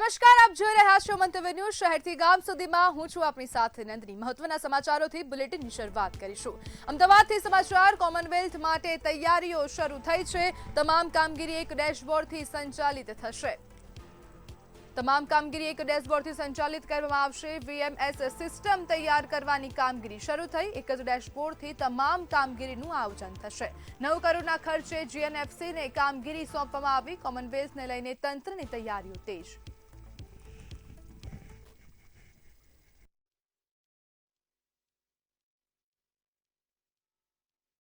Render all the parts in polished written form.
નમસ્કાર, આપ જોઈ રહ્યા છો મંતવ્ય ન્યૂઝ શહેરથી ગામ સુધીમાં હું છું આપની સાથે નંદની। મહત્વના સમાચારોથી બુલેટિનની શરૂઆત કરીશું। અમદાવાદથી સમાચાર। કોમનવેલ્થ માટે તૈયારીઓ શરૂ થઈ છે। તમામ કામગીરી એક ડેશબોર્ડથી સંચાલિત થશે। તમામ કામગીરી એક ડેશબોર્ડથી સંચાલિત કરવામાં આવશે। વીએમએસ સિસ્ટમ તૈયાર કરવાની કામગીરી શરૂ થઈ। એક જ ડેશબોર્ડથી તમામ કામગીરીનું આયોજન થશે। 9 કરોડના ખર્ચે જીએનએફસીને કામગીરી સોંપવામાં આવી। કોમનવેલ્થને લઈને તંત્રની તૈયારીઓ તેજ।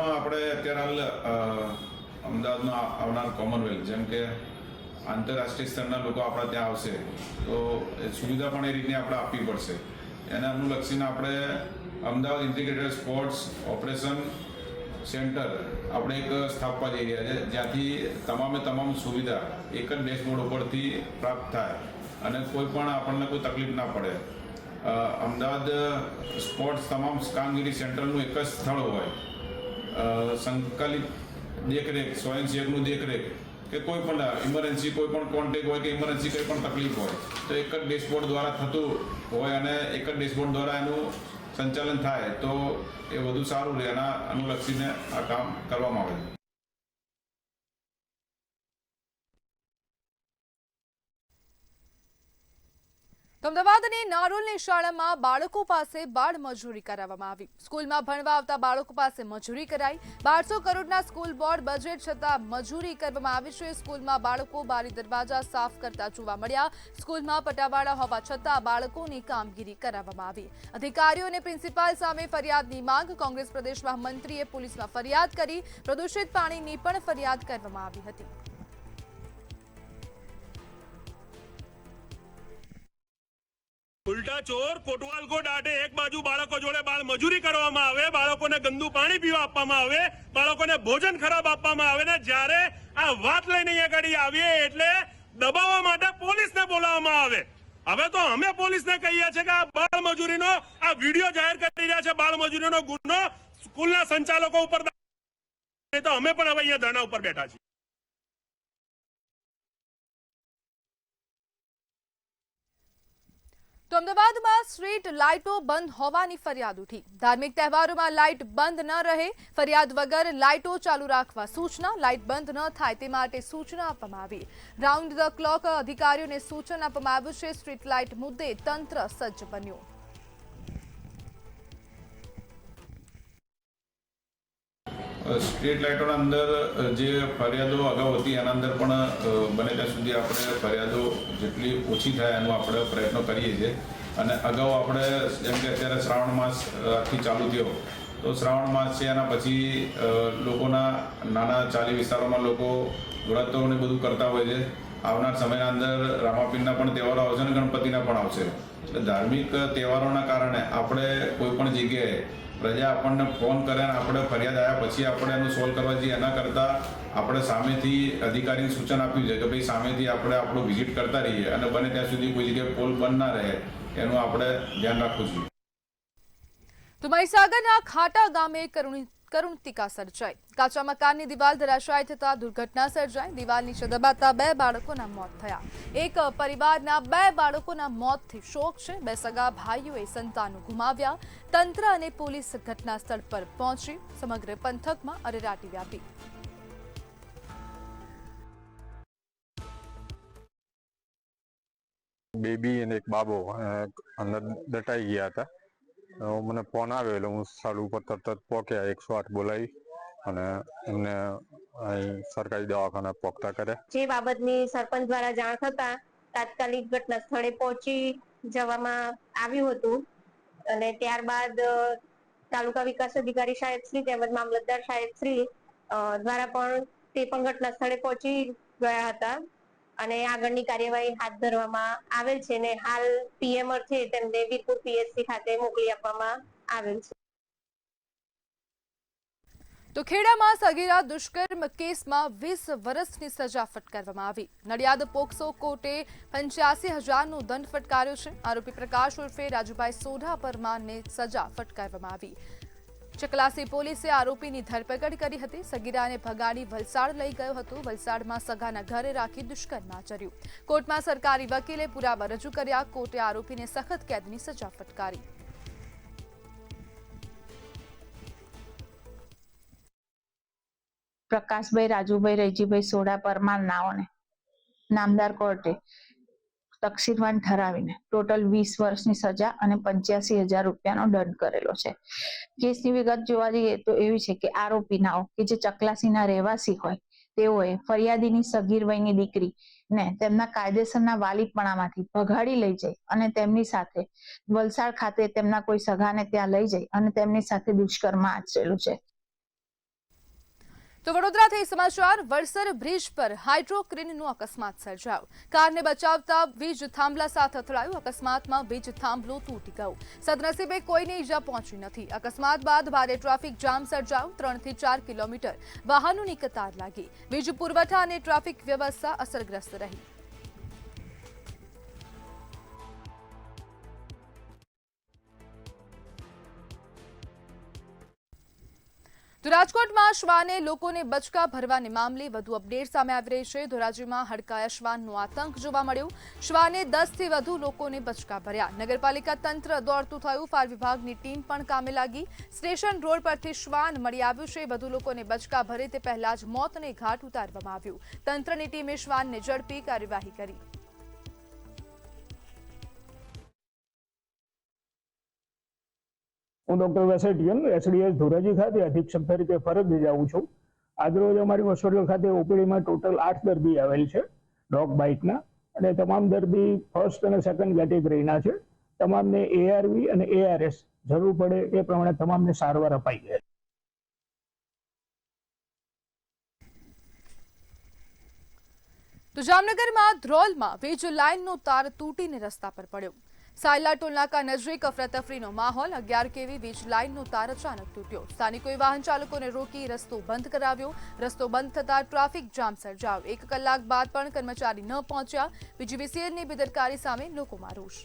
આપણે અત્યારે હાલ અમદાવાદમાં આવનાર કોમનવેલ્થ જેમ કે આંતરરાષ્ટ્રીય સ્તરના લોકો આપણા ત્યાં આવશે તો સુવિધા પણ એ રીતની આપણે આપવી પડશે। એને અનુલક્ષીને આપણે Ahmedabad integrated sports operation centre આપણે એક સ્થાપવા જઈ રહ્યા છે, જ્યાંથી તમામ સુવિધા એક જ ડેશબોર્ડ ઉપરથી પ્રાપ્ત થાય અને કોઈ પણ આપણને કોઈ તકલીફ ના પડે। અમદાવાદ સ્પોર્ટ્સ તમામ કામગીરી સેન્ટરનું એક જ સ્થળ હોય। સંકલિત દેખરેખ, સ્વયંસેવકનું દેખરેખ કે કોઈ પણ ઇમરજન્સી કોઈ પણ કોન્ટેક હોય કે ઇમરજન્સી કોઈ પણ તકલીફ હોય તો એક જ ડેશબોર્ડ દ્વારા થતું હોય અને એક જ ડેશબોર્ડ દ્વારા એનું સંચાલન થાય તો એ વધુ સારું રહે। એના અનુલક્ષીને આ કામ કરવામાં આવે છે। અમદાવાદની નારોલની શાળામાં બાળકો પાસે બાળ મજૂરી કરાવવામાં આવી। સ્કૂલમાં ભણવા આવતા બાળકો પાસે મજૂરી કરાઈ। 1200 કરોડના સ્કૂલ બોર્ડ બજેટ છતાં મજૂરી કરવામાં આવી છે। સ્કૂલમાં બાળકો બારી દરવાજા સાફ કરતા જોવા મળ્યા। સ્કૂલમાં પટાવાળા હોવા છતાં બાળકોની કામગીરી કરાવવામાં આવી। અધિકારીઓ અને પ્રિન્સિપાલ સામે ફરિયાદની માંગ। કોંગ્રેસ પ્રદેશ મહામંત્રીએ પોલીસમાં ફરિયાદ કરી। પ્રદૂષિત પાણીની પણ ફરિયાદ કરવામાં આવી હતી। उल्टा चोर कोटवाल को डांटे। एक बाजू बाळको जोड़े बाळ मजूरी करवामां आवे, बाळकोने गंदू पाणी पीवा आपवामां आवे, बाळकोने भोजन खराब आपवामां आवे ने ज्यारे आ वात लईने અહીંયા ગાડી આવીએ એટલે દબાવવા માટે પોલીસને બોલાવવામાં આવે। હવે તો અમે પોલીસને કહીએ છે કે આ બાળ મજૂરીનો આ વિડિયો જાહેર કરી રહ્યા છે। બાળ મજૂરીનો ગુનો સ્કૂલના સંચાલકો ઉપર તો અમે પણ હવે અહીંયા ધરણા ઉપર બેઠા છીએ। તો અમદાવાદમાં સ્ટ્રીટ લાઇટો બંધ હોવાની ફરિયાદ ઉઠી। ધાર્મિક તહેવારોમાં લાઇટ બંધ ન રહે, ફરિયાદ વગર લાઇટો ચાલુ રાખવા સૂચના। લાઇટ બંધ ન થાય તે માટે સૂચના આપવામાં આવી। રાઉન્ડ ધ ક્લોક અધિકારીઓને સૂચન આપવામાં આવ્યું છે। સ્ટ્રીટ લાઇટ મુદ્દે તંત્ર સજ્જ બન્યું। સ્ટ્રીટ લાઇટોના અંદર જે ફરિયાદો અગાઉ હતી એના અંદર પણ બને ત્યાં સુધી આપણે ફરિયાદો જેટલી ઓછી થાય એનો આપણે પ્રયત્નો કરીએ છીએ। અને અગાઉ આપણે જેમ કે અત્યારે શ્રાવણ માસથી ચાલુ થયો તો શ્રાવણ માસ છે એના પછી લોકોના નાના ચાલી વિસ્તારોમાં લોકો વ્રતોને બધું કરતા હોય છે। આવનાર સમયના અંદર રામાપીરના પણ તહેવારો આવશે અને ગણપતિના પણ આવશે। એટલે ધાર્મિક તહેવારોના કારણે આપણે કોઈ પણ જગ્યાએ પ્રજા આપણને ફોન કરે અને આપણે ફરિયાદ આવ્યા પછી આપણે એનું સોલ્વ કરવા જઈએ એના કરતાં આપણે સામેથી અધિકારીને સૂચન આપ્યું છે કે ભાઈ સામેથી આપણે આપણું વિઝિટ કરતા રહીએ અને બને ત્યાં સુધી કોઈ જગ્યાએ પોલ બંધ ના રહે એનું આપણે ધ્યાન રાખવું જોઈએ। તો મહીસાગરના ખાટા ગામે કરુણતિકા સર્જાઈ। કાચા મકાનની દિવાલ ધરાશાયી થતા દુર્ઘટના સર્જાઈ। દિવાલ નીચે દબાતા 2 બાળકોના મોત થયા। એક પરિવારના 2 બાળકોના મોતથી શોક છે। 2 સગા ભાઈઓએ સંતાનો ગુમાવ્યા। તંત્ર અને પોલીસ ઘટના સ્થળ પર પહોંચી। સમગ્ર પંથકમાં અરેરાટી વ્યાપી। બેબી અને એક બાબો અંદર દટાઈ ગયા હતા। મને ફોન આવ્યો એટલે હું સ્થળ ઉપર તરત જ પહોંચ્યા। 108 બોલાવી અને એમને અહીં સરકારી દવાખાના પહોંચતા કર્યા। જે બાબતની સરપંચ દ્વારા જાણ થતા તાત્કાલિક ઘટના સ્થળે પહોંચી જવામાં આવ્યું હતું અને ત્યારબાદ તાલુકા વિકાસ અધિકારી સાહેબ શ્રી તેમજ મામલતદાર સાહેબ શ્રી દ્વારા પણ તે પણ ઘટના સ્થળે પહોંચી ગયા હતા અને આગળની કાર્યવાહી હાથ ધરવામાં આવેલ છે ને હાલ પીએમ અર્થે તેમને વીરપુર પીએસસી ખાતે મોકલી આપવામાં આવેલ છે। તો ખેડામાં સગીરા દુષ્કર્મ કેસમાં 20 વર્ષની સજા ફટકારવામાં આવી। નડિયાદ પોક્સો કોર્ટે 85,000નો દંડ ફટકાર્યો છે। આરોપી પ્રકાશ ઉર્ફે રાજુભાઈ સોઢા પરમારને સજા ફટકારવામાં આવી। ચકલાસી પોલીસે આરોપીની ધરપકડ કરી હતી. સગીરાને ભગાડી વલસાડ લઈ ગયો હતો. વલસાડમાં સગાના ઘરે રાખી દુષ્કર્મ આચર્યું. કોર્ટમાં સરકારી વકીલે પુરાવા રજૂ કર્યા. કોર્ટે આરોપીને સખત કેદની સજા ફટકારી. પ્રકાશભાઈ રાજુભાઈ રૈજીભાઈ સોડા પરમાર નાઓને નામદાર કોર્ટે તકસીરવાન ઠરાવીને ટોટલ 20 વર્ષની સજા અને 85,000 રૂપિયાનો દંડ કરેલો છે. કેસની વિગત જોવા જઈએ તો એવી છે કે આરોપી નાઓ કે જે ચકલાસીના રહેવાસી હોય તેઓએ ફરિયાદીની સગીર વયની દીકરીને તેમના કાયદેસરના વાલીપણામાંથી ભગાડી લઈ જઈ અને તેમની સાથે વલસાડ ખાતે તેમના કોઈ સગાને ત્યાં લઈ જઈ અને તેમની સાથે દુષ્કર્મ આચરેલું છે. તો વડોદરાથી સમાચાર. વડસર બ્રિજ પર હાઇડ્રોક્રેનનો અકસ્માત સર્જાયો. કારને બચાવતા વીજ થાંભલા સાથે અથડાયું. અકસ્માતમાં વીજ થાંભલો તૂટી ગયો. સદનસીબે કોઈને ઈજા પહોંચી નથી. અકસ્માત બાદ ભારે ટ્રાફિક જામ સર્જાયો. 3 થી 4 કિલોમીટર વાહનોની કતાર લાગી. વીજ પુરવઠા અને ટ્રાફિક વ્યવસ્થા અસરગ્રસ્ત રહી. તો રાજકોટમાં શ્વાને લોકોને બચકા ભરવાને મામલે વધુ અપડેટ સામે આવી રહી છે. ધોરાજીમાં હડકાયા શ્વાનનો આતંક જોવા મળ્યો. શ્વાને 10 થી વધુ લોકોને બચકા ભર્યા. નગરપાલિકા તંત્ર દોડતું થયું. ફાયર વિભાગની ટીમ પણ કામે લાગી. સ્ટેશન રોડ પરથી શ્વાન મળી આવ્યું છે. વધુ લોકોને બચકા ભરે તે પહેલા જ મોતને ઘાટ ઉતારવામાં આવ્યું. તંત્રની ટીમે શ્વાનને ઝડપી કાર્યવાહી કરી. હું ડોક્ટર વેસેટિયન એસડીએસ ધોરાજી ખાતે અધિક્ષક તરીકે ફરજ બજાવું છું. આજરોજ અમારી હોસ્પિટલ ખાતે ઓપીડીમાં ટોટલ 8 દર્દી આવેલ છે ડોગ બાઇટના, અને તમામ દર્દી ફર્સ્ટ અને સેકન્ડ કેટેગરીના છે. તમામને એઆરવી અને એઆરએસ જરૂર પડે એ પ્રમાણે તમામને સારવાર અપાઈ છે. તો જામનગરમાં ધ્રોલમાં વીજ લાઇનનો તાર તૂટીને રસ્તા પર પડ્યો. સાયલા ટોલ નાકા નજીક અફરાતફરીનો માહોલ. 11 કેવી વીજ લાઇનનો તાર અચાનક તૂટ્યો. સ્થાનિકોએ વાહન ચાલકોને રોકી રસ્તો બંધ કરાવ્યો. રસ્તો બંધ થતાં ટ્રાફિક જામ સર્જાયો. 1 કલાક બાદ પણ કર્મચારી ન પહોંચ્યા. પીજીવીસીએલની બેદરકારી સામે લોકોમાં રોષ.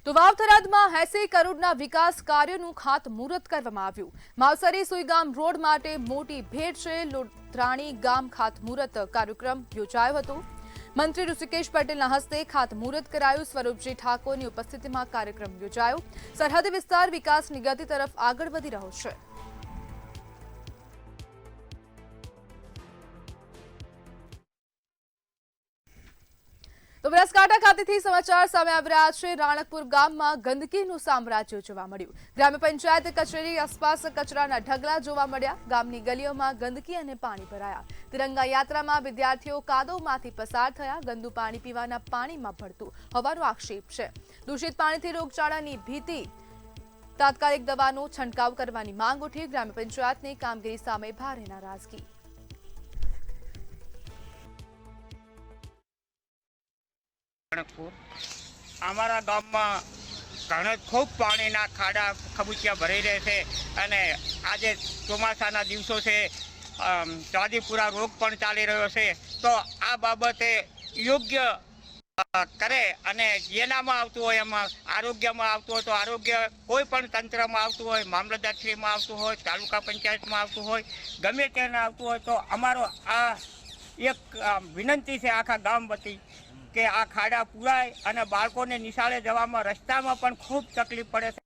તો વાવ-થરાદમાં 80 કરોડના વિકાસ કાર્યોનું ખાતમુહૂર્ત કરવામાં આવ્યું. માવસરી સુઈગામ રોડ માટે મોટી ભેટ છે. લોધરાણી ગામ ખાતમુહૂર્ત કાર્યક્રમ યોજાયો હતો. મંત્રી ઋષિકેશ પટેલના હસ્તે ખાતમુહૂર્ત કરાયું. સ્વરૂપજી ઠાકોરની ઉપસ્થિતિમાં કાર્યક્રમ યોજાયો. સરહદ વિસ્તાર વિકાસની ગતિ તરફ આગળ વધી રહ્યો છે. તો બનાસકાંઠા ખાતેથી સમાચાર સામે આવી રહ્યા છે. રાણકપુર ગામમાં ગંદકીનું સામ્રાજ્ય જોવા મળ્યું. ગ્રામ પંચાયત કચેરી આસપાસ કચરાના ઢગલા જોવા મળ્યા. ગામની ગલીઓમાં ગંદકી અને પાણી ભરાયા. તિરંગા યાત્રામાં વિદ્યાર્થીઓ કાદવમાંથી પસાર થયા. ગંદુ પાણી પીવાના પાણીમાં ભળતું હોવાનો આક્ષેપ છે. દૂષિત પાણીથી રોગચાળાની ભીતિ. તાત્કાલિક દવાનો છંટકાવ કરવાની માંગ ઉઠી. ગ્રામ પંચાયતની કામગીરી સામે ભારે નારાજગી. અમારા ગામમાં ઘણા ખૂબ પાણીના ખાડા ખબૂચિયા ભરાઈ રહે છે, અને આજે ચોમાસાના દિવસો છે. ચાંદીપુરા રોગ પણ ચાલી રહ્યો છે. તો આ બાબતે યોગ્ય કરે, અને જેનામાં આવતું હોય એમાં આરોગ્યમાં આવતું હોય તો આરોગ્ય, કોઈ પણ તંત્રમાં આવતું હોય, મામલતદારશ્રીમાં આવતું હોય, તાલુકા પંચાયતમાં આવતું હોય, ગમે તેને આવતું હોય, તો અમારો આ એક વિનંતી છે આખા ગામ વતી કે આ ખાડા પૂરાય અને બાળકોને નિશાળે જવામાં રસ્તામાં પણ ખૂબ તકલીફ પડે છે.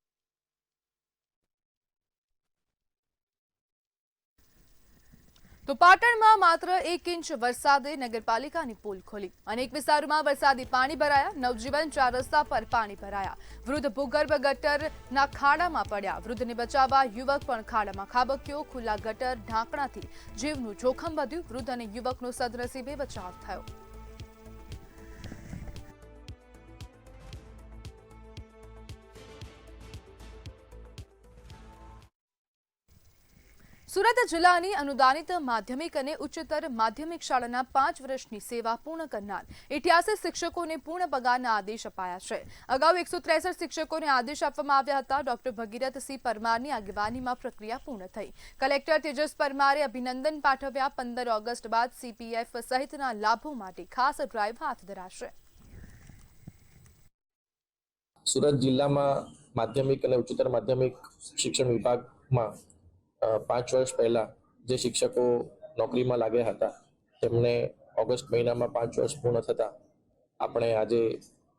તો પાટણમાં માત્ર 1 ઇંચ વરસાદે નગરપાલિકાની પોલ ખોલી. અનેક વિસ્તારોમાં વરસાદી પાણી ભરાયા. નવજીવન 4 રસ્તા પર પાણી ભરાયા. વૃદ્ધ ભૂગર્ભ ગટરના ખાડામાં પડ્યા. વૃદ્ધને બચાવવા યુવક પણ ખાડામાં ખાબક્યો. ખુલ્લા ગટર ઢાંકણાથી જીવનું જોખમ વધ્યું. વૃદ્ધ અને યુવકનો સદનસીબે બચાવ થયો. સુરત જિલ્લાની અનુદાનિત માધ્યમિક અને ઉચ્ચતર માધ્યમિક શાળાના 5 વર્ષની સેવા પૂર્ણ કરનાર 88 શિક્ષકોને પૂર્ણ પગારના આદેશ અપાયા છે. અગાઉ 163 શિક્ષકોને આદેશ આપવામાં આવ્યા હતા. ડોક્ટર ભગીરથસિંહ પરમારની આગેવાનીમાં પ્રક્રિયા પૂર્ણ થઈ. કલેક્ટર તેજસ પરમારે અભિનંદન પાઠવ્યા. 15 ઓગસ્ટ બાદ CPF સહિતના લાભો માટે ખાસ ડ્રાઈવ હાથ ધરાશે. સુરત જિલ્લામાં માધ્યમિક અને ઉચ્ચતર માધ્યમિક શિક્ષણ વિભાગમાં 5 વર્ષ પહેલા જે શિક્ષકો નોકરીમાં લાગ્યા હતા તેમને ઓગસ્ટ મહિનામાં 5 વર્ષ પૂર્ણ થતા આપણે આજે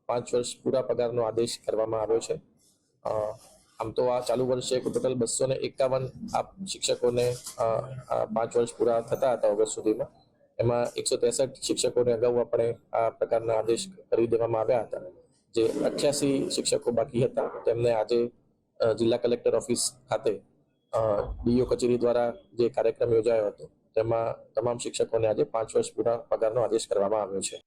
5 વર્ષ પૂરા પગારનો આદેશ કરવામાં આવ્યો છે. આમ તો આ ચાલુ વર્ષે ટોટલ 251 શિક્ષકોને 5 વર્ષ પૂરા થતા હતા ઓગસ્ટ સુધીમાં. એમાં 163 શિક્ષકોને અગાઉ આપણે આ પ્રકારના આદેશ કરી દેવામાં આવ્યા હતા. જે 88 શિક્ષકો બાકી હતા તેમને આજે જિલ્લા કલેક્ટર ઓફિસ ખાતે ડીઓ કચેરી દ્વારા જે કાર્યક્રમ યોજાયો હતો તેમાં તમામ શિક્ષકોને આજે 5 વર્ષ પૂરા પગારનો આદેશ કરવામાં આવ્યો છે.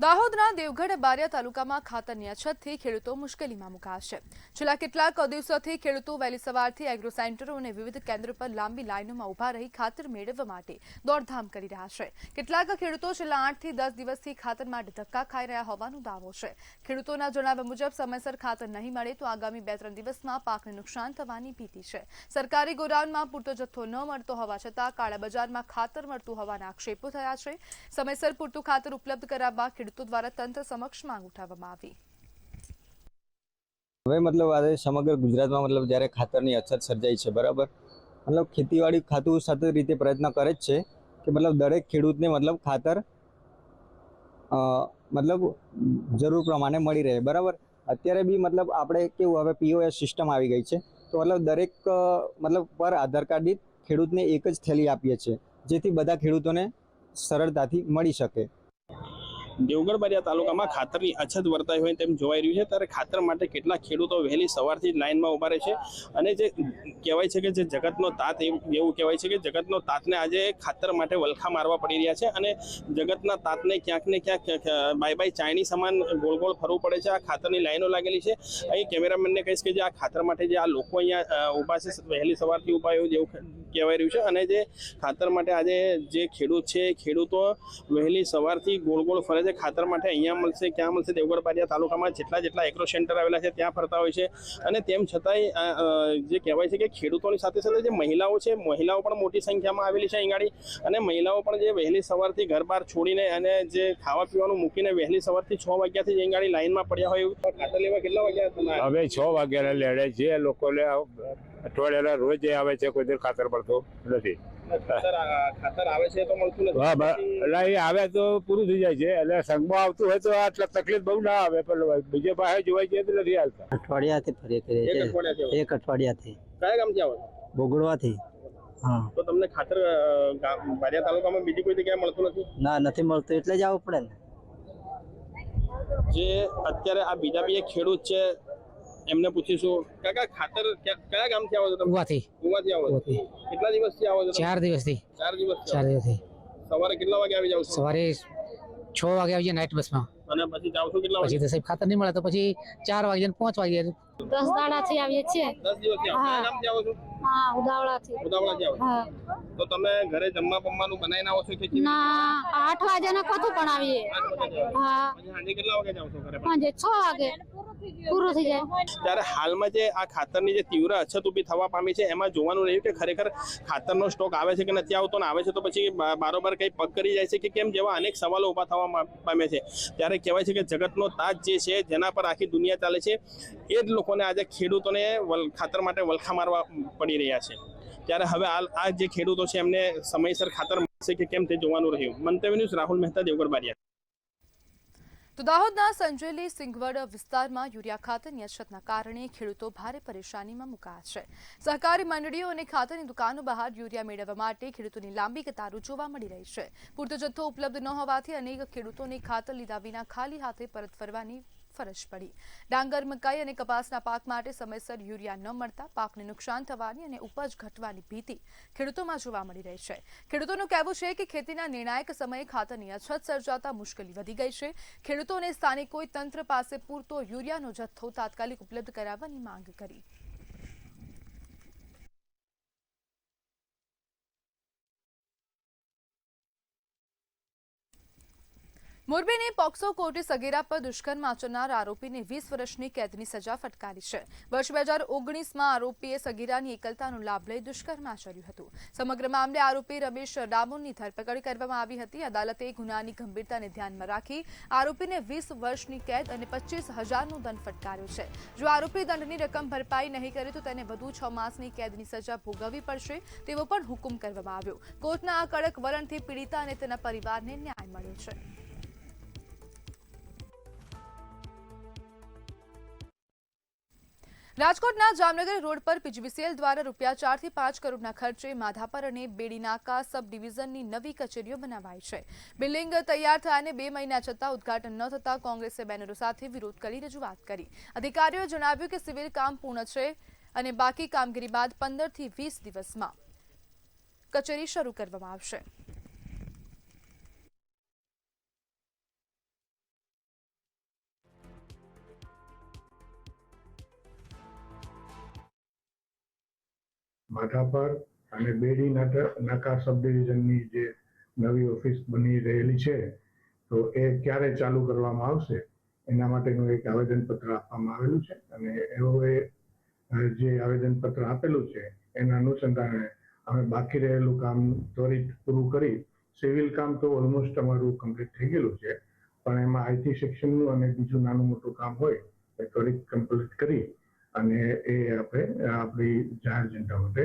દાહોદના દેવગઢ બારિયા તાલુકામાં ખાતરની અછતથી ખેડૂતો મુશ્કેલીમાં મુકાશે. છેલ્લા કેટલાક દિવસોથી ખેડૂતો વહેલી સવારથી એગ્રો સેન્ટરો અને વિવિધ કેન્દ્રો પર લાંબી લાઈનોમાં ઉભા રહી ખાતર મેળવવા માટે દોડધામ કરી રહ્યા છે. કેટલાક ખેડૂતો છેલ્લા 8 થી 10 દિવસથી ખાતર માટે ધક્કા ખાઈ રહ્યા હોવાનો દાવો છે. ખેડૂતોના જણાવ્યા મુજબ સમયસર ખાતર નહીં મળે તો આગામી 2-3 દિવસમાં પાકને નુકસાન થવાની ભીતિ છે. સરકારી ગોડાઉનમાં પૂરતો જથ્થો ન મળતો હોવા છતાં કાળા બજારમાં ખાતર મળતું હોવાના આક્ષેપો થયા છે. સમયસર પૂરતું ખાતર ઉપલબ્ધ કરાવવા ખેડૂતો દ્વારા તંત્ર સમક્ષ માંગ ઉઠાવવામાં આવી. હવે આજે સમગ્ર ગુજરાતમાં જ્યારે ખાતરની અછત સર્જાઈ છે, બરાબર, ખેતીવાડી ખાતું સતત રીતે પ્રયત્ન કરે જ છે કે દરેક ખેડૂતને ખાતર જરૂર પ્રમાણે મળી રહે, બરાબર. અત્યારે બી આપણે કેવું હવે POS સિસ્ટમ આવી ગઈ છે, તો દરેક પર આધાર કાર્ડ દીઠ ખેડૂતને એક જ થેલી આપીએ છીએ, જેથી બધા ખેડૂતોને સરળતાથી મળી શકે. દેવગઢ બારિયા તાલુકામાં ખાતરની અછત વર્તાઈ હોય તેમ જોવાઈ રહ્યું છે. ત્યારે ખાતર માટે કેટલાક ખેડૂતો વહેલી સવારથી જ લાઇનમાં ઉભા રહે છે અને જે કહેવાય છે કે જે જગતનો તાત એવું કહેવાય છે કે જગતનો તાતને આજે ખાતર માટે વલખા મારવા પડી રહ્યા છે અને જગતના તાતને ક્યાંક ને ક્યાંક બાય ચાયણી સમાન ગોળ ગોળ ફરવું પડે છે. આ ખાતરની લાઈનો લાગેલી છે. અહીં કેમેરામેનને કહીશ કે જે આ ખાતર માટે જે આ લોકો અહીંયા ઊભા છે વહેલી સવારથી ઊભા એવું જેવું કહેવાય રહ્યું છે અને જે ખાતર માટે આજે જે ખેડૂત છે ખેડૂતો વહેલી સવારથી ગોળ ગોળ ફરે છે. ખાતર માટે અહીંયા મળશે, ક્યાં મળશે, દેવગઢ બારિયા તાલુકામાં જેટલા એગ્રો સેન્ટર આવેલા છે ત્યાં ફરતા હોય છે અને તેમ છતાંય જે કહેવાય છે કે ખેડૂતોની સાથે સાથે જે મહિલાઓ છે, મહિલાઓ પણ મોટી સંખ્યામાં આવેલી છે અહીં ગાડી અને મહિલાઓ પણ જે વહેલી સવારથી ઘર બહાર છોડીને અને જે ખાવા પીવાનું મૂકીને વહેલી સવારથી 6 વાગ્યાથી અહીં ગાડી લાઈનમાં પડ્યા હોય. ખાતર લેવા કેટલા વાગ્યા? હવે 6 વાગ્યાના લેડે જે લોકોને અઠવાડિયાના રોજ આવે છે, કોઈ દર ખાતર પડતો નથી. ખાતર આવે છે તો મળતું નથી. આવે તો પૂરું થઈ જાય છે. એટલે સંઘમાં આવતું હોય તો આટલા તકલીફ બહુ ના આવે, પણ બીજે પાસે જોવાય છે તો નથી આવતા. અઠવાડિયાથી ફરી કરીએ છીએ. એક અઠવાડિયાથી. કયા ગામથી આવો? બોગડવાથી. હા. તો તમને ખાતર બારિયા તાલુકામાં બીજી કોઈ જગ્યાએ મળતું નથી? ના, નથી મળતું એટલે જ આવવું પડે ને. જે અત્યારે આ બીજા બી એક ખેડૂત છે એમને પૂછીશું. કાકા ખાતર કયા ગામથી આવો છો તમે? ઉવાથી આવો છો. કેટલા દિવસથી આવો છો? 4 દિવસથી. 4 દિવસ. 4 દિવસથી. સવારે કેટલા વાગે આવી જાવ છો? સવારે 6 વાગે આવી જાય નાઇટ બસમાં. અને પછી જાવ છો કેટલા વાગે? પછી તો સાહેબ ખાતર નહીં મળે તો પછી 4 વાગે 5 વાગે. 10 દાડાથી આવીએ છીએ. 10 દિવસથી આવો. કયા ગામથી આવો છો? હા, ઉદાવળાથી. ઉદાવળાથી આવો. હા. તો તમે ઘરે જમવાનું બનાવીને આવો છો કે ના, 8 વાગ્યાના કથું પણ આવીએ. હા. પછી સાંજે કેટલા વાગે જાવ છો ઘરે? સાંજે 6 વાગે પૂરું થઈ જાય. ત્યારે હાલમાં જે આ ખાતરની જે તીવ્ર અછત ઊભી થવા પામી છે એમાં જોવાનું રહ્યું કે ખરેખર ખાતરનો સ્ટોક આવે છે કે નથી આવતો, ને આવે છે તો પછી બારોબાર કઈ પગ કરી જાય છે કે કેમ, જેવા અનેક સવાલો ઊભા થવા પામ્યા છે. ત્યારે કહેવાય છે કે જગતનો તાજ જે છે જેના પર આખી દુનિયા ચાલે છે એ જ લોકોને આજે ખેડૂતોને ખાતર માટે વલખા મારવા પડી રહ્યા છે. ત્યારે હવે આ જે ખેડૂતો છે એમને સમયસર ખાતર મળશે કે કેમ તે જોવાનું રહ્યું. મંતવ્ય ન્યૂઝ, રાહુલ મહેતા, દેવગઢ બારિયા. તો દાહોદના સંજેલી સિંગવડ વિસ્તારમાં યુરિયા ખાતરની અછતના કારણે ખેડૂતો ભારે પરેશાનીમાં મુકાયા છે. સહકારી મંડળીઓ અને ખાતરની દુકાનો બહાર યુરિયા મેળવવા માટે ખેડૂતોની લાંબી કતારો જોવા મળી રહી છે. પૂરતો જથ્થો ઉપલબ્ધ ન હોવાથી અનેક ખેડૂતોને ખાતર લીધા વિના ખાલી હાથે પરત ફરવાની ફરજ પડી. ડાંગર, મકાઈ અને કપાસના પાક માટે સમયસર યુરિયા ન મળતા પાકને નુકસાન થવાની અને ઉપજ ઘટવાની ભીતિ ખેડૂતોમાં જોવા મળી રહી છે. ખેડૂતોનું કહેવું છે કે ખેતીના નિર્ણાયક સમયે ખાતરની અછત સર્જાતા મુશ્કેલી વધી ગઈ છે. ખેડૂતોને સ્થાનિકોએ તંત્ર પાસે પૂરતો યુરિયાનો જથ્થો તાત્કાલિક ઉપલબ્ધ કરાવવાની માંગ કરી. મોરબીની પોક્સો કોર્ટે સગીરા પર દુષ્કર્મ આચરનાર આરોપીને 20 વર્ષની કેદની સજા ફટકારી છે. વર્ષ 2019માં આરોપીએ સગીરાની એકલતાનો લાભ લઈ દુષ્કર્મ આચર્યું હતું. સમગ્ર મામલે આરોપી રમેશ ડામોરની ધરપકડ કરવામાં આવી હતી. અદાલતે ગુનાની ગંભીરતાને ધ્યાનમાં રાખી આરોપીને 20 વર્ષની કેદ અને 25,000નો દંડ ફટકાર્યો છે. જો આરોપી દંડની રકમ ભરપાઈ નહીં કરે તો તેને વધુ 6 માસની કેદની સજા ભોગવવી પડશે તેવો પણ હુકમ કરવામાં આવ્યો. કોર્ટના આ કડક વલણથી પીડિતા અને તેના પરિવારને ન્યાય મળ્યો છે. રાજકોટના જામનગર રોડ પર પીજીવીસીએલ દ્વારા રૂપિયા 4 થી 5 કરોડના ખર્ચે માધાપર અને બેડીનાકા સબ ડિવિઝનની નવી કચેરીઓ બનાવાઈ છે. બિલ્ડિંગ તૈયાર થયાને 2 મહિના છતાં ઉદ્ઘાટન ન થતાં કોંગ્રેસે બેનરો સાથે વિરોધ કરી રજૂઆત કરી. અધિકારીઓએ જણાવ્યું કે સિવિલ કામ પૂર્ણ છે અને બાકી કામગીરી બાદ 15 થી 20 દિવસમાં કચેરી શરૂ કરવામાં આવશે. માધાપર અને બેડી નાકા સબ ડિવિઝનની જે નવી ઓફિસ બની રહેલી છે તો એ ક્યારે ચાલુ કરવામાં આવશે એના માટેનું એક આવેદનપત્ર આપવામાં આવેલું છે અને એઓએ જે આવેદનપત્ર આપેલું છે એના અનુસંધાને અમે બાકી રહેલું કામ ત્વરિત પૂરું કરી સિવિલ કામ તો ઓલમોસ્ટ અમારું કમ્પ્લીટ થઈ ગયેલું છે પણ એમાં આઈટી સેક્શનનું અને બીજું નાનું મોટું કામ હોય એ ત્વરિત કમ્પ્લીટ કરી અને એ આપણે આપણી જાહેર જનતા માટે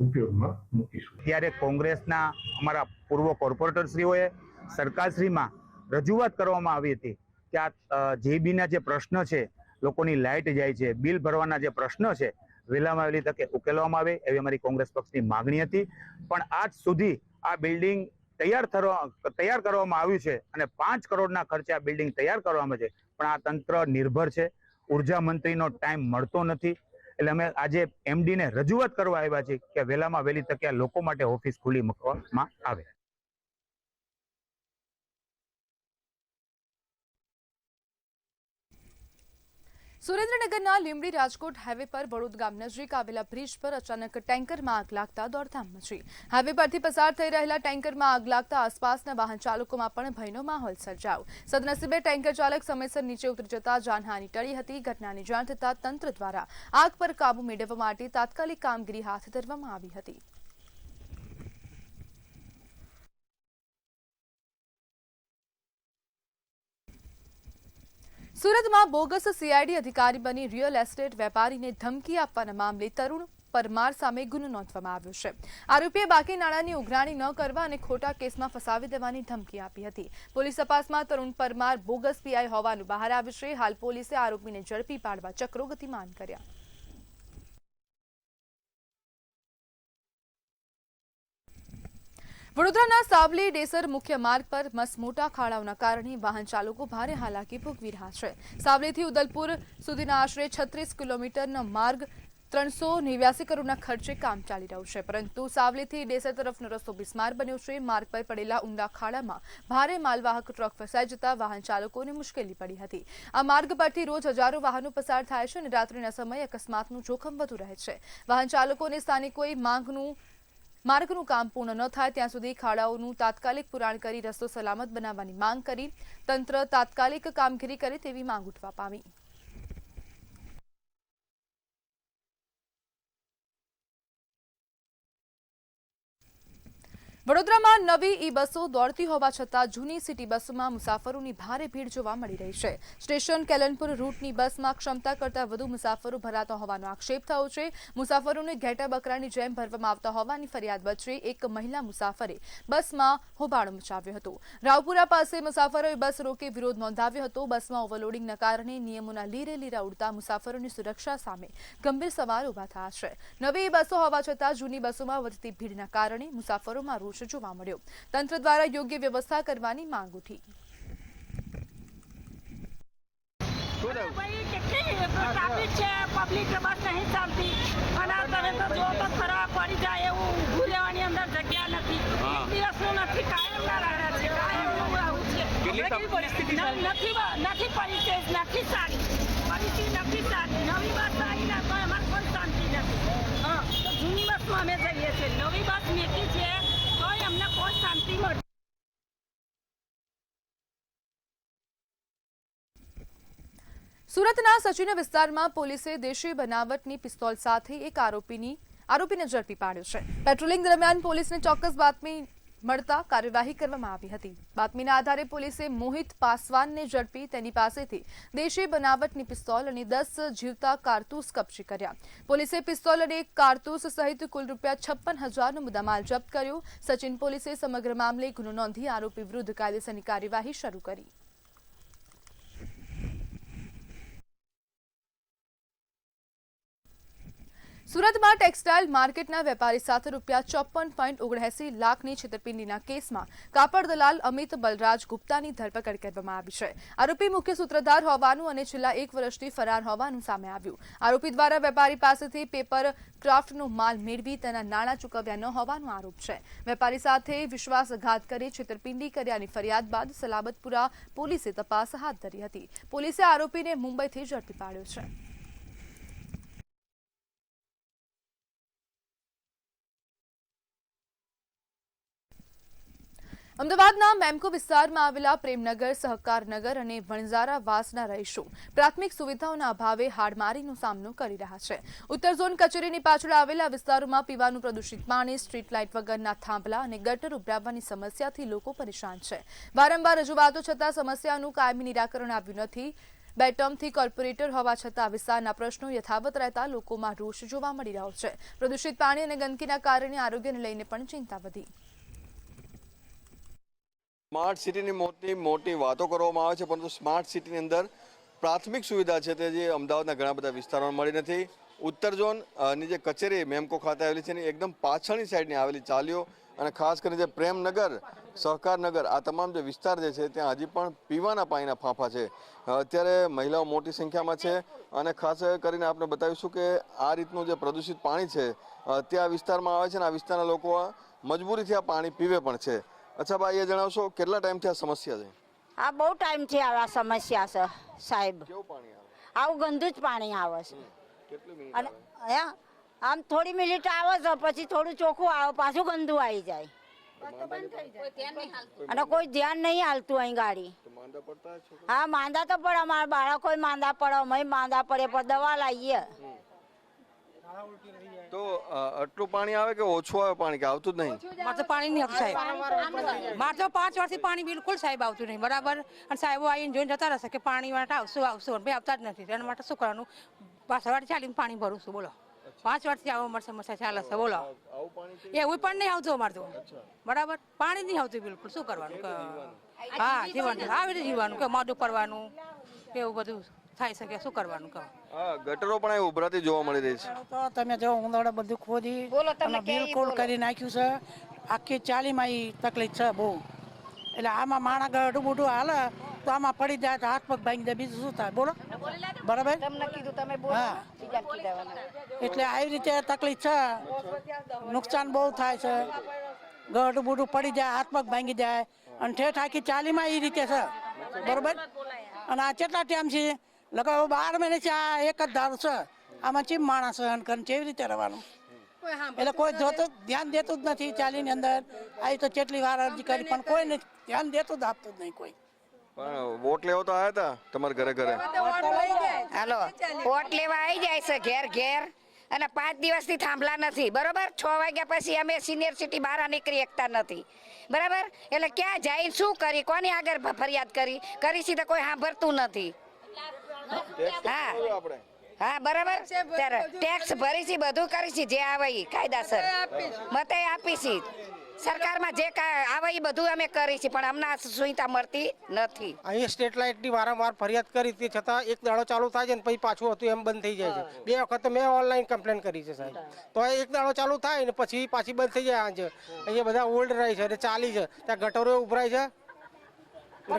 ઉપયોગમાં મૂકીશું. ત્યારે કોંગ્રેસના અમારા પૂર્વ કોર્પોરેટરશ્રીઓએ સરકારશ્રીમાં રજૂઆત કરવામાં આવી હતી કે આ જેબીના જે પ્રશ્ન છે, લોકોની લાઇટ જાય છે, બિલ ભરવાના જે પ્રશ્ન છે, વહેલામાં વહેલી તકે ઉકેલવામાં આવે એવી અમારી કોંગ્રેસ પક્ષની માગણી હતી. પણ આજ સુધી આ બિલ્ડિંગ તૈયાર કરવામાં આવ્યું છે અને 5 કરોડના ખર્ચે આ બિલ્ડિંગ તૈયાર કરવામાં છે, પણ આ તંત્ર નિર્ભર છે. ઉર્જા મંત્રીનો ટાઈમ મળતો નથી. એટલે અમે આજે એમડીને રજૂઆત કરવા આવ્યા છીએ કે વહેલામાં વહેલી તકે આ લોકો માટે ઓફિસ ખુલ્લી મૂકવામાં આવે. સુરેન્દ્રનગરના લીંબડી રાજકોટ હાઈવે પર વડોદ ગામ નજીક આવેલા બ્રિજ પર અચાનક ટેન્કરમાં આગ લાગતા દોડધામ મચી. હાઈવે પરથી પસાર થઈ રહેલા ટેન્કરમાં આગ લાગતા આસપાસના વાહન ચાલકોમાં પણ ભયનો માહોલ સર્જાયો. સદનસીબે ટેન્કર ચાલક સમયસર નીચે ઉતરી જતા જાનહાનિ ટળી હતી. ઘટનાની જાણ થતાં તંત્ર દ્વારા આગ પર કાબુ મેળવવા માટે તાત્કાલિક કામગીરી હાથ ધરવામાં આવી હતી. સુરતમાં બોગસ સીઆઈડી અધિકારી બની રિયલ એસ્ટેટ વેપારીને ધમકી આપવાના મામલે તરુણ પરમાર સામે ગુનો નોંધવામાં આવ્યો છે. આરોપીએ બાકી નાણાંની ઉઘરાણી ન કરવા અને ખોટા કેસમાં ફસાવી દેવાની ધમકી આપી હતી. પોલીસ તપાસમાં તરુણ પરમાર બોગસ પીઆઈ હોવાનું બહાર આવ્યું છે. હાલ પોલીસે આરોપીને ઝડપી પાડવા ચક્રો ગતિમાન કર્યા. વડોદરાના સાવલી ડેસર મુખ્ય માર્ગ પર મસમોટા ખાડાઓના કારણે વાહન ચાલકો ભારે હાલાકી ભોગવી રહ્યા છે. સાવલીથી ઉદલપુર સુધીના આશરે 36 કિલોમીટરનો માર્ગ 389 કરોડના ખર્ચે કામ ચાલી રહ્યું છે, પરંતુ સાવલીથી ડેસર તરફનો રસ્તો બિસ્માર બન્યો છે. માર્ગ પર પડેલા ઊંડા ખાડામાં ભારે માલવાહક ટ્રક ફસાઈ જતા વાહન ચાલકોને મુશ્કેલી પડી હતી. આ માર્ગ પરથી રોજ હજારો વાહનો પસાર થાય છે અને રાત્રિના સમયે અકસ્માતનું જોખમ વધુ રહે છે. વાહન ચાલકોને સ્થાનિકોએ માર્ગનું કામ પૂર્ણ ન થાય ત્યાં સુધી ખાડાઓનું તાત્કાલિક પુરાણ કરી રસ્તો સલામત બનાવવાની માંગ કરી. તંત્ર તાત્કાલિક કામગીરી કરે તેવી માંગ ઉઠવા પામી. વડોદરામાં નવી ઈ બસો દોડતી હોવા છતાં જૂની સિટી બસોમાં મુસાફરોની ભારે ભીડ જોવા મળી રહી છે. સ્ટેશન કેલનપુર રૂટની બસમાં ક્ષમતા કરતાં વધુ મુસાફરો ભરાતા હોવાનો આક્ષેપ થયો છે. મુસાફરોને ઘેટા બકરાની જેમ ભરવામાં આવતા હોવાની ફરિયાદ વચ્ચે એક મહિલા મુસાફરે બસમાં હોબાળો મચાવ્યો હતો. રાવપુરા પાસે મુસાફરોએ બસ રોકી વિરોધ નોંધાવ્યો હતો. બસમાં ઓવરલોડિંગના કારણે નિયમોના લીરે ઉડતા મુસાફરોની સુરક્ષા સામે ગંભીર સવાલ ઉભા થયા છે. નવી બસો હોવા છતાં જૂની બસોમાં વધતી ભીડના કારણે મુસાફરોમાં રોષ જોવા મળ્યો. તંત્ર દ્વારા યોગ્ય વ્યવસ્થા કરવાની માંગ ઉઠી. પબ્લિક બસ નહીં ચાલતી અને તમે તો જો તો ખરા પડી જાય એવું ઊભું રહેવાની અંદર જગ્યા નથી. એક દિવસનું નથી, કાયમના રાડા છે, કાયમનું આવું છે. નથી પરિસ્થિતિ નથી સારી, પરિસ્થિતિ નથી સારી. નવી બસ આવી ના તો એમાં કોઈ શાંતિ નથી. તો જૂની બસમાં અમે જઈએ છીએ. નવી બસ મેકી છે તો અમને કોઈ શાંતિ મળતી સુરતના સચિન વિસ્તારમાં પોલીસે દેશી બનાવટની પિસ્તોલ સાથે એક આરોપીને ઝડપી પાડ્યો છે. પેટ્રોલિંગ દરમિયાન પોલીસને ચોક્કસ બાતમી મળતા કાર્યવાહી કરવામાં આવી હતી. બાતમીના આધારે પોલીસે મોહિત પાસવાનને ઝડપી તેની પાસેથી દેશી બનાવટની પિસ્તોલ અને 10 જીવતા કારતૂસ કબજે કર્યા. પોલીસે પિસ્તોલ અને કારતૂસ સહિત કુલ ₹56,000નો મુદ્દામાલ જપ્ત કર્યો. સચિન પોલીસે સમગ્ર મામલે ગુનો નોંધી આરોપી વિરુદ્ધ કાયદેસરની કાર્યવાહી શરૂ કરી. સુરતમાં ટેક્સટાઇલ માર્કેટના વેપારી સાથે ₹54.79 લાખની છેતરપિંડીના કેસમાં કાપડ દલાલ અમિત બલરાજ ગુપ્તાની ધરપકડ કરવામાં આવી છે. આરોપી મુખ્ય સૂત્રધાર હોવાનું અને છેલ્લા 1 વર્ષથી ફરાર હોવાનું સામે આવ્યું. આરોપી દ્વારા વેપારી પાસેથી પેપર ક્રાફ્ટનો માલ મેળવી તેના નાણાં ચૂકવ્યા ન હોવાનો આરોપ છે. વેપારી સાથે વિશ્વાસઘાત કરી છેતરપિંડી કર્યાની ફરિયાદ બાદ સલાબતપુરા પોલીસે તપાસ હાથ ધરી હતી. પોલીસે આરોપીને મુંબઈથી ઝડપી પાડ્યો છે. અમદાવાદના મેમકો વિસ્તારમાં આવેલા પ્રેમનગર, સહકારનગર અને વણઝારા વાસના રહીશો પ્રાથમિક સુવિધાઓના અભાવે હાડમારીનો સામનો કરી રહ્યા છે. ઉત્તર ઝોન કચેરીની પાછળ આવેલા વિસ્તારોમાં પીવાનું પ્રદૂષિત પાણી, સ્ટ્રીટ લાઇટ વગરના થાંભલા અને ગટર ઉભરાવવાની સમસ્યાથી લોકો પરેશાન છે. વારંવાર રજૂઆતો છતાં સમસ્યાનું કાયમી નિરાકરણ આવ્યું નથી. 2 ટર્મથી કોર્પોરેટર હોવા છતાં વિસ્તારના પ્રશ્નો યથાવત રહેતા લોકોમાં રોષ જોવા મળી રહ્યો છે. પ્રદૂષિત પાણી અને ગંદકીના કારણે આરોગ્યને લઈને પણ ચિંતા વધી. સ્માર્ટ સિટીની મોટી વાતો કરવામાં આવે છે, પરંતુ સ્માર્ટ સિટીની અંદર પ્રાથમિક સુવિધા છે તે જે અમદાવાદના ઘણા બધા વિસ્તારોમાં મળી નથી. ઉત્તર ઝોનની જે કચેરી મેમકો ખાતે આવેલી છે એની એકદમ પાછળની સાઈડની આવેલી ચાલીઓ અને ખાસ કરીને જે પ્રેમનગર, સહકારનગર આ તમામ જે વિસ્તાર જે છે ત્યાં હજી પણ પીવાના પાણીના ફાંફા છે. અત્યારે મહિલાઓ મોટી સંખ્યામાં છે અને ખાસ કરીને આપણે બતાવીશું કે આ રીતનું જે પ્રદૂષિત પાણી છે તે આ વિસ્તારમાં આવે છે અને આ વિસ્તારના લોકો મજબૂરીથી આ પાણી પીવે પણ છે. અચ્છા ભાઈ, એ જણાવશો કેટલા ટાઈમથી આ સમસ્યા છે? આ બહુ ટાઈમથી આ સમસ્યા છે સાહેબ. કેવું પાણી આવે? આવું ગંદુ જ પાણી આવે છે. કેટલી મિનિટ અને આમ થોડી મિનિટ આવે છે, પછી થોડું ચોખ્ખું આવે, પાછું ગંદુ આવી જાય અને કોઈ ધ્યાન નહીં હાલતું અહીં ગાડી. હા, માંદા તો પડે, અમારા બાળકો માંદા પડે, અમે માંદા પડે, પણ દવા લાવીએ. તો આટલું પાણી આવે કે ઓછું આવે પાણી, કે આવતું જ નહીં? મારે તો પાણી નહીં આવતું સાહેબ. મારે તો 5 વર્ષથી પાણી બિલકુલ સાહેબ આવતું નહીં, બરાબર. અને સાહેબો આવીને જોઈને જતા રહેશે કે પાણી માટે આવશું ભાઈ, આવતા જ નથી. એના માટે શું કરવાનું? સવારે ચાલીને પાણી ભરું છું, બોલો. 5 વર્ષથી આવો અમારી સમસ્યા ચાલે છે, બોલો. એવું પણ નહીં આવતું અમારે તો, બરાબર. પાણી નહીં આવતું બિલકુલ. શું કરવાનું? હા, જીવવાનું આવી રીતે જીવવાનું, કે મોઢું કરવાનું, કે એવું બધું થાય શકે. શું કરવાનું? કહો. ગટરો પણ ઉભરાતી જોવા મળી રહી છે. તો તમે જો ઉંદરડા બધું ખોદી બિલકુલ કરી નાખ્યું છે. આખી ચાલીમાં તકલીફ છે બહુ. એટલે આમાં માણા ગઢું બુઢું હાલે તો આમાં પડી જાય તો હાથ પગ ભાંગી જાય, બીજું શું થાય? બોલો, બરાબર. હા, એટલે આવી રીતે તકલીફ છે. નુકસાન બહુ થાય છે. ગઢું બુઢું પડી જાય, હાથ પગ ભાંગી જાય અને ઠેઠ આખી ચાલીમાં એ રીતે છે, બરોબર. અને આ કેટલા ટાઈમ છે? લગાવ 12 મહિને છે. આ એક જ ધારું છે. આમાં ચીમ માણસ સહન કરીને કેવી રીતે રહેવાનું? એટલે કોઈ ધ્યાન દેતું જ નથી. ચાલીની અંદર આવી તો કેટલી વાર અરજી કરી, પણ કોઈ ધ્યાન દેતું જ આપતું જ નહીં કોઈ. પણ વોટ લેવા તો આવ્યા હતા તમારા ઘરે ઘરે? હાલો, વોટ લેવા આવી જાય છે ઘેર ઘેર, અને 5 દિવસથી થાંભલા નથી, બરોબર. 6 વાગ્યા પછી અમે સિનિયર સિટી બહાર નીકળી શકતા નથી, બરાબર. એટલે ક્યાં જાય, શું કરી, કોની આગળ ફરિયાદ કરી છે તો કોઈ સાંભળતું નથી. હા હા, બરાબર. ત્યારે ટેક્સ ભરી છે, બધું કરી છે, જે આવે એ કાયદાસર મતે આપી છે. સરકારમાં જે આવે એ બધું અમે કરી છે, પણ અમને સુવિધા મળતી નથી. અહીં સ્ટ્રીટ લાઇટની વારંવાર ફરિયાદ કરી તે છતાં એક દાડો ચાલુ થાય છે ને પછી પાછું હતું એમ બંધ થઈ જાય છે. 2 વખત મેં ઓનલાઈન કમ્પ્લેન કરી છે સાહેબ. તો એક દાડો ચાલુ થાય ને પછી પાછી બંધ થઈ જાય. આજે અહીંયા બધા ઓલ્ડ રહી છે એટલે ચાલી છે. ત્યાં ગટરો ઉભરાય છે,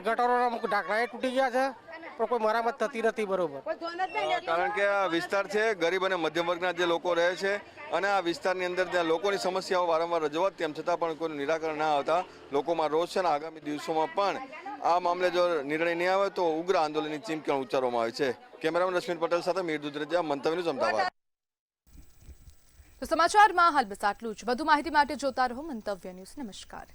ગટરોના ઢાંકણા તૂટી ગયા છે, પણ કોઈ મરામત થતી નથી, બરોબર. કારણ કે આ વિસ્તાર છે ગરીબ અને મધ્યમ વર્ગના જે લોકો રહે છે અને આ વિસ્તારની અંદર ત્યાં લોકોની સમસ્યાઓ વારંવાર રજૂઆત, તેમ છતાં પણ કોઈનું નિરાકરણ ના આવતા લોકોમાં રોષ છે અને આગામી દિવસોમાં પણ આ મામલે જો નિર્ણય નહીં આવે તો ઉગ્ર આંદોલનની ચીમકી ઉચ્ચારવામાં આવે છે. કેમેરામેન રશ્મિન પટેલ સાથે મીર દુધરેજા, મંતવ્ય ન્યૂઝ, અમદાવાદ. તો સમાચારમાં હાલ બસ આટલું જ. વધુ માહિતી માટે જોતા રહો મંતવ્ય ન્યૂઝ. નમસ્કાર.